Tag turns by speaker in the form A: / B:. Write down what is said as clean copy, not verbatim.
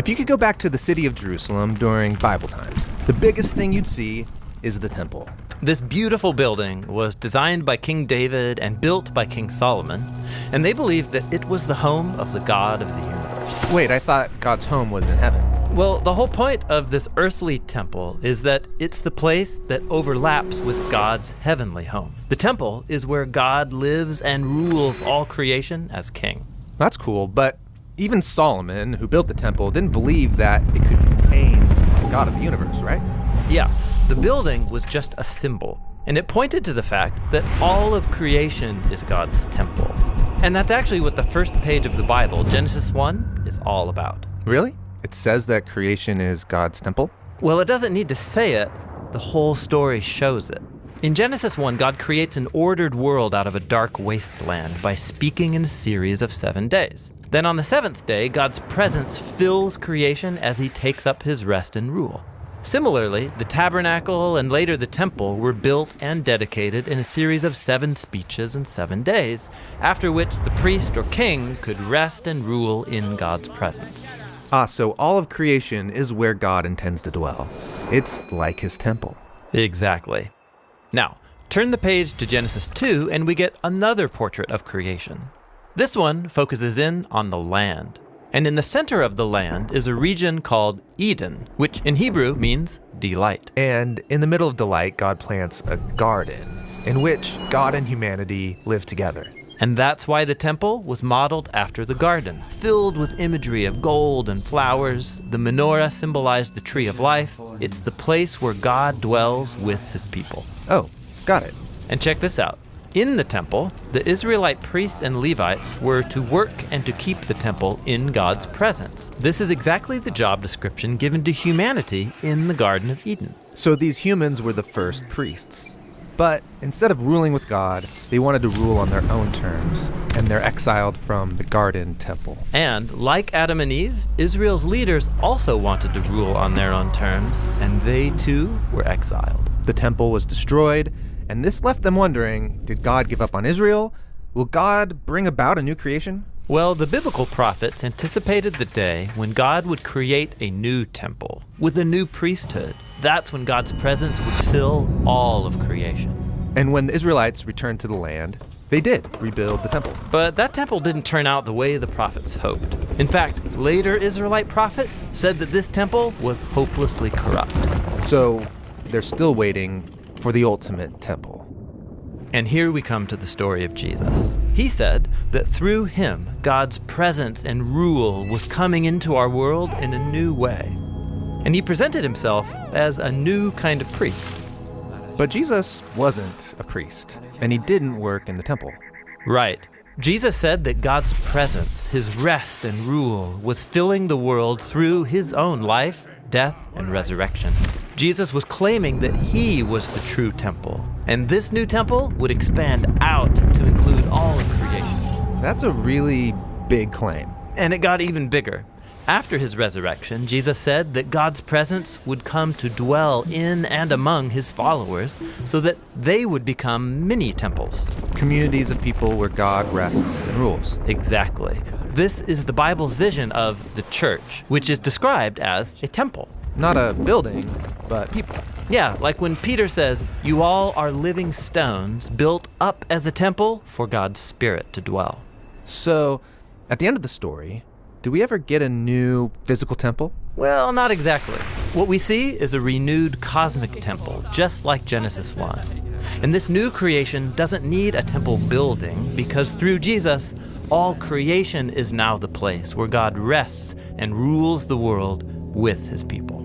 A: If you could go back to the city of Jerusalem during Bible times, the biggest thing you'd see is the temple.
B: This beautiful building was designed by King David and built by King Solomon, and they believed that it was the home of the God of the universe.
A: Wait, I thought God's home was in heaven.
B: Well, the whole point of this earthly temple is that it's the place that overlaps with God's heavenly home. The temple is where God lives and rules all creation as king.
A: That's cool, but even Solomon, who built the temple, didn't believe that it could contain the God of the universe, right?
B: Yeah, the building was just a symbol, and it pointed to the fact that all of creation is God's temple. And that's actually what the first page of the Bible, Genesis 1, is all about.
A: Really? It says that creation is God's temple?
B: Well, it doesn't need to say it. The whole story shows it. In Genesis 1, God creates an ordered world out of a dark wasteland by speaking in a series of 7 days. Then on the 7th day, God's presence fills creation as he takes up his rest and rule. Similarly, the tabernacle and later the temple were built and dedicated in a series of 7 speeches in 7 days, after which the priest or king could rest and rule in God's presence.
A: So all of creation is where God intends to dwell. It's like his temple.
B: Exactly. Now, turn the page to Genesis 2 and we get another portrait of creation. This one focuses in on the land. And in the center of the land is a region called Eden, which in Hebrew means delight.
A: And in the middle of delight, God plants a garden in which God and humanity live together.
B: And that's why the temple was modeled after the garden, filled with imagery of gold and flowers. The menorah symbolized the tree of life. It's the place where God dwells with his people.
A: Oh, got it.
B: And check this out. In the temple, the Israelite priests and Levites were to work and to keep the temple in God's presence. This is exactly the job description given to humanity in the Garden of Eden.
A: So these humans were the first priests. But instead of ruling with God, they wanted to rule on their own terms, and they're exiled from the garden temple.
B: And like Adam and Eve, Israel's leaders also wanted to rule on their own terms, and they too were exiled.
A: The temple was destroyed, and this left them wondering, did God give up on Israel? Will God bring about a new creation?
B: Well, the biblical prophets anticipated the day when God would create a new temple with a new priesthood. That's when God's presence would fill all of creation.
A: And when the Israelites returned to the land, they did rebuild the temple.
B: But that temple didn't turn out the way the prophets hoped. In fact, later Israelite prophets said that this temple was hopelessly corrupt.
A: So they're still waiting for the ultimate temple.
B: And here we come to the story of Jesus. He said that through him, God's presence and rule was coming into our world in a new way. And he presented himself as a new kind of priest.
A: But Jesus wasn't a priest, and he didn't work in the temple.
B: Right. Jesus said that God's presence, his rest and rule, was filling the world through his own life, death, and resurrection. Jesus was claiming that he was the true temple, and this new temple would expand out to include all of creation.
A: That's a really big claim.
B: And it got even bigger. After his resurrection, Jesus said that God's presence would come to dwell in and among his followers so that they would become mini temples.
A: Communities of people where God rests and rules.
B: Exactly. This is the Bible's vision of the church, which is described as a temple.
A: Not a building, but people.
B: Yeah, like when Peter says, "You all are living stones built up as a temple for God's Spirit to dwell."
A: So, at the end of the story, do we ever get a new physical temple?
B: Well, not exactly. What we see is a renewed cosmic temple, just like Genesis 1. And this new creation doesn't need a temple building because through Jesus, all creation is now the place where God rests and rules the world with his people.